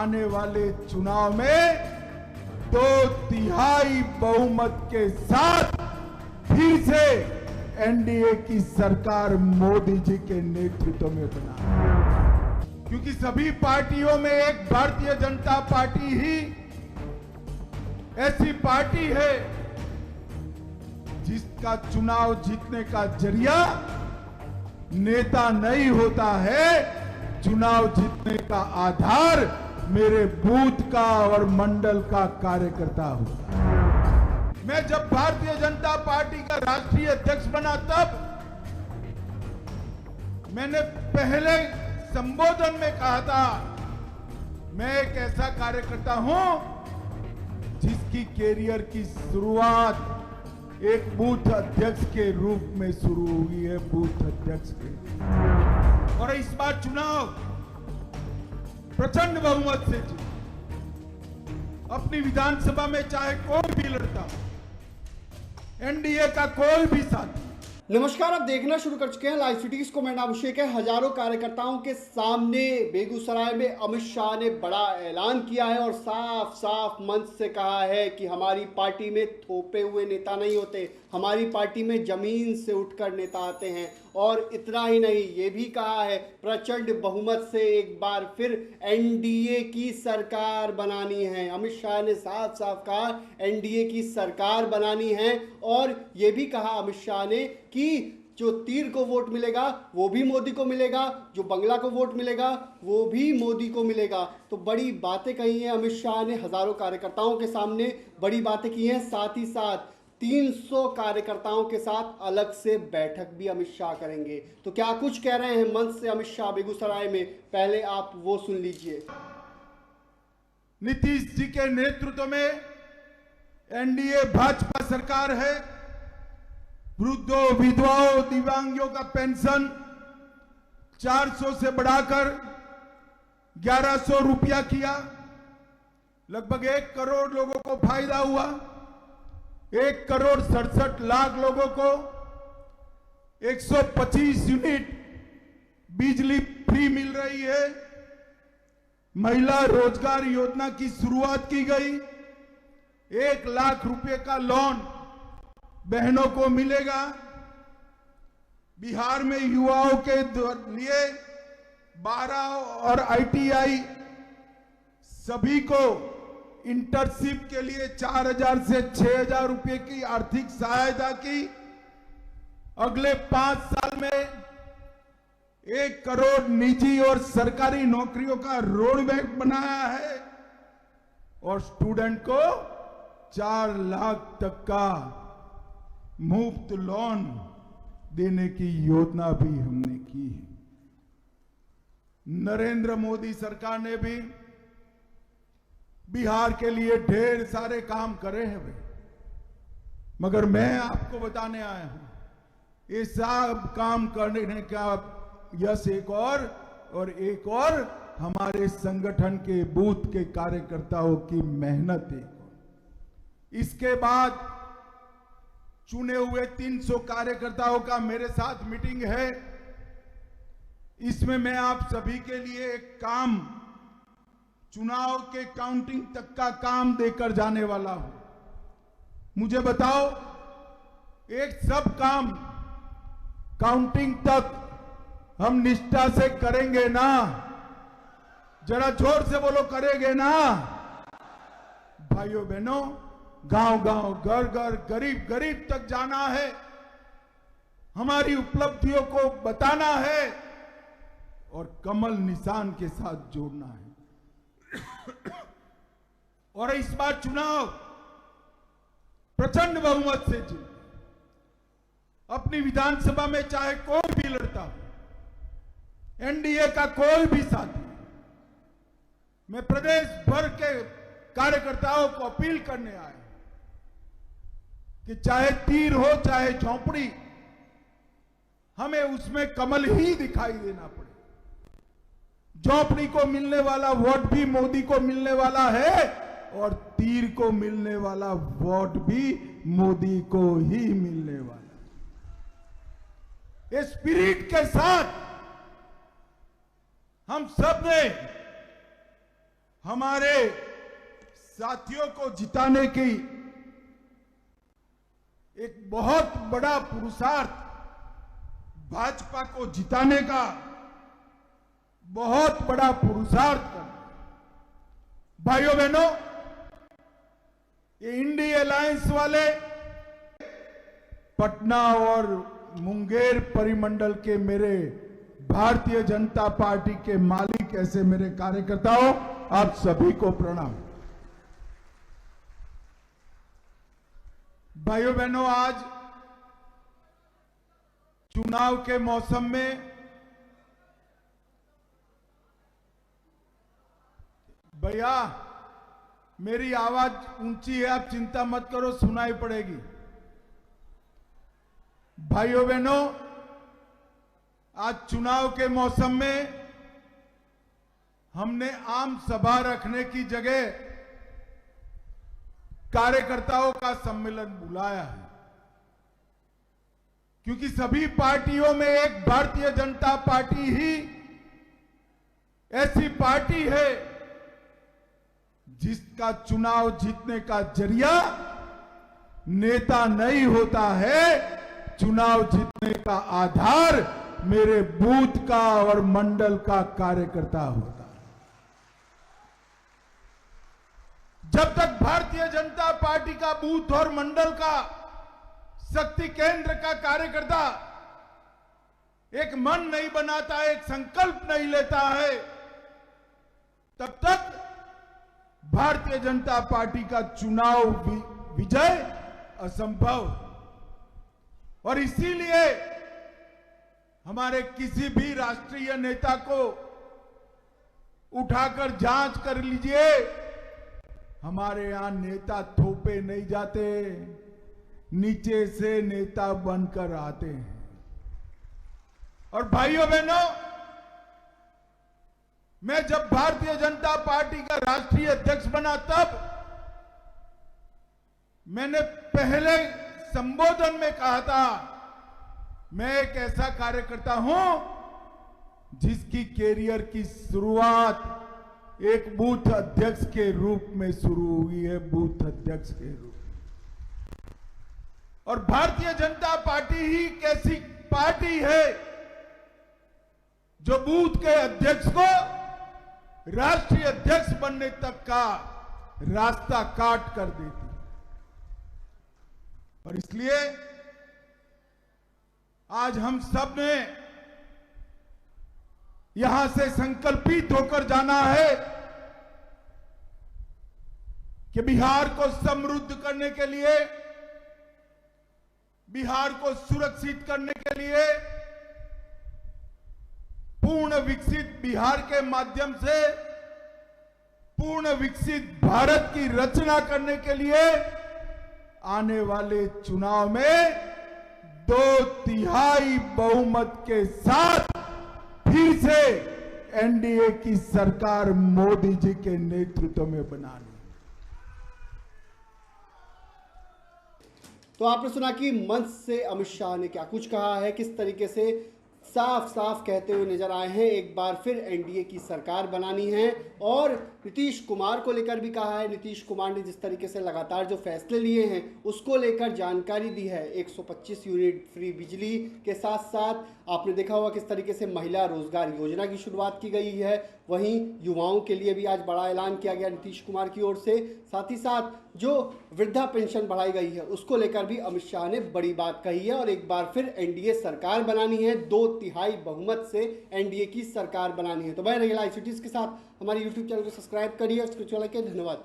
आने वाले चुनाव में 2/3 बहुमत के साथ फिर से एनडीए की सरकार मोदी जी के नेतृत्व में बना, क्योंकि सभी पार्टियों में एक भारतीय जनता पार्टी ही ऐसी पार्टी है जिसका चुनाव जीतने का जरिया नेता नहीं होता है, चुनाव जीतने का आधार मेरे बूथ का और मंडल का कार्यकर्ता होता है। मैं जब भारतीय जनता पार्टी का राष्ट्रीय अध्यक्ष बना तब मैंने पहले संबोधन में कहा था, मैं एक ऐसा कार्यकर्ता हूं जिसकी कैरियर की शुरुआत एक बूथ अध्यक्ष के रूप में शुरू हुई है, बूथ अध्यक्ष के। और इस बार चुनाव प्रचंड बहुमत से जीता। अपनी विधानसभा में चाहे कोई भी लड़ता, एनडीए का कोई भी साथी। नमस्कार, आप देखना शुरू कर चुके हैं लाइव सिटीज को। मैं नाम अभिषेक है। हजारों कार्यकर्ताओं के सामने बेगूसराय में अमित शाह ने बड़ा ऐलान किया है और साफ साफ मंच से कहा है कि हमारी पार्टी में थोपे हुए नेता नहीं होते, हमारी पार्टी में जमीन से उठकर नेता आते हैं। और इतना ही नहीं, ये भी कहा है प्रचंड बहुमत से एक बार फिर एनडीए की सरकार बनानी है। अमित शाह ने साफ साफ कहा एनडीए की सरकार बनानी है। और ये भी कहा अमित शाह ने कि जो तीर को वोट मिलेगा वो भी मोदी को मिलेगा, जो बंगला को वोट मिलेगा वो भी मोदी को मिलेगा। तो बड़ी बातें कही हैं अमित शाह ने, हजारों कार्यकर्ताओं के सामने बड़ी बातें की हैं। साथ ही साथ 300 कार्यकर्ताओं के साथ अलग से बैठक भी अमित शाह करेंगे। तो क्या कुछ कह रहे हैं मंच से अमित शाह बेगूसराय में, पहले आप वो सुन लीजिए। नीतीश जी के नेतृत्व में एनडीए भाजपा सरकार है। वृद्धों, विधवाओं, दिव्यांगों का पेंशन 400 से बढ़ाकर 1100 रुपया किया। लगभग 1 करोड़ लोगों को फायदा हुआ। 1,67,00,000 लोगों को 125 यूनिट बिजली फ्री मिल रही है। महिला रोजगार योजना की शुरुआत की गई। 1 लाख रुपए का लोन बहनों को मिलेगा। बिहार में युवाओं के लिए 12 और आईटीआई सभी को इंटर्नशिप के लिए 4,000 से 6,000 रुपए की आर्थिक सहायता की। अगले 5 साल में 1 करोड़ निजी और सरकारी नौकरियों का रोड मैप बनाया है और स्टूडेंट को 4 लाख तक का मुफ्त लोन देने की योजना भी हमने की है। नरेंद्र मोदी सरकार ने भी बिहार के लिए ढेर सारे काम करे हैं भाई, मगर मैं आपको बताने आया हूं ये सब काम करने का यश एक और हमारे संगठन के बूथ के कार्यकर्ताओं की मेहनत एक। इसके बाद चुने हुए 300 कार्यकर्ताओं का मेरे साथ मीटिंग है। इसमें मैं आप सभी के लिए एक काम, चुनाव के काउंटिंग तक का काम देकर जाने वाला हूं। मुझे बताओ, एक सब काम काउंटिंग तक हम निष्ठा से करेंगे ना? जरा जोर से बोलो, करेंगे ना? भाइयों बहनों, गांव-गांव, घर-घर, गरीब-गरीब तक जाना है, हमारी उपलब्धियों को बताना है और कमल निशान के साथ जोड़ना है। और इस बार चुनाव प्रचंड बहुमत से जीता। अपनी विधानसभा में चाहे कोई भी लड़ता, एनडीए का कोई भी साथी, मैं प्रदेश भर के कार्यकर्ताओं को अपील करने आया कि चाहे तीर हो चाहे झोंपड़ी, हमें उसमें कमल ही दिखाई देना पड़े। झोंपड़ी को मिलने वाला वोट भी मोदी को मिलने वाला है और तीर को मिलने वाला वोट भी मोदी को ही मिलने वाला है। इस स्पिरिट के साथ हम सब ने हमारे साथियों को जिताने की एक बहुत बड़ा पुरुषार्थ, भाजपा को जिताने का बहुत बड़ा पुरुषार्थ करना। भाइयों बहनों, ये इंडी अलायंस वाले पटना और मुंगेर परिमंडल के मेरे भारतीय जनता पार्टी के मालिक, ऐसे मेरे कार्यकर्ताओं, आप सभी को प्रणाम। भाइयों बहनों, आज चुनाव के मौसम में भैया मेरी आवाज ऊंची है, आप चिंता मत करो, सुनाई पड़ेगी। भाइयों बहनों, आज चुनाव के मौसम में हमने आम सभा रखने की जगह कार्यकर्ताओं का सम्मेलन बुलाया है, क्योंकि सभी पार्टियों में एक भारतीय जनता पार्टी ही ऐसी पार्टी है जिसका चुनाव जीतने का जरिया नेता नहीं होता है, चुनाव जीतने का आधार मेरे बूथ का और मंडल का कार्यकर्ता होता है। जब तक भारतीय जनता पार्टी का बूथ और मंडल का शक्ति केंद्र का कार्यकर्ता एक मन नहीं बनाता, एक संकल्प नहीं लेता है, तब तक भारतीय जनता पार्टी का चुनाव विजय असंभव। और इसीलिए हमारे किसी भी राष्ट्रीय नेता को उठाकर जांच कर लीजिए, हमारे यहां नेता थोपे नहीं जाते, नीचे से नेता बनकर आते हैं। और भाइयों बहनों, मैं जब भारतीय जनता पार्टी का राष्ट्रीय अध्यक्ष बना, तब मैंने पहले संबोधन में कहा था, मैं एक ऐसा कार्यकर्ता हूं जिसकी कैरियर की शुरुआत एक बूथ अध्यक्ष के रूप में शुरू हुई है, बूथ अध्यक्ष के रूप में। और भारतीय जनता पार्टी ही एक ऐसी पार्टी है जो बूथ के अध्यक्ष को राष्ट्रीय अध्यक्ष बनने तक का रास्ता काट कर देती। और इसलिए आज हम सब ने यहां से संकल्पित होकर जाना है कि बिहार को समृद्ध करने के लिए, बिहार को सुरक्षित करने के लिए, पूर्ण विकसित बिहार के माध्यम से पूर्ण विकसित भारत की रचना करने के लिए आने वाले चुनाव में 2/3 बहुमत के साथ फिर से एनडीए की सरकार मोदी जी के नेतृत्व में बनानी। तो आपने सुना कि मंच से अमित शाह ने क्या कुछ कहा है, किस तरीके से साफ साफ कहते हुए नजर आए हैं एक बार फिर एनडीए की सरकार बनानी है। और नीतीश कुमार को लेकर भी कहा है, नीतीश कुमार ने जिस तरीके से लगातार जो फैसले लिए हैं उसको लेकर जानकारी दी है। 125 यूनिट फ्री बिजली के साथ साथ आपने देखा होगा किस तरीके से महिला रोजगार योजना की शुरुआत की गई है, वहीं युवाओं के लिए भी आज बड़ा ऐलान किया गया नीतीश कुमार की ओर से। साथ ही साथ जो वृद्धा पेंशन बढ़ाई गई है उसको लेकर भी अमित शाह ने बड़ी बात कही है और एक बार फिर एनडीए सरकार बनानी है, 2/3 बहुमत से एनडीए की सरकार बनानी है। तो बने रहिए लाइव सिटीज के साथ, हमारे यूट्यूब चैनल को सब्सक्राइब करिए और धन्यवाद।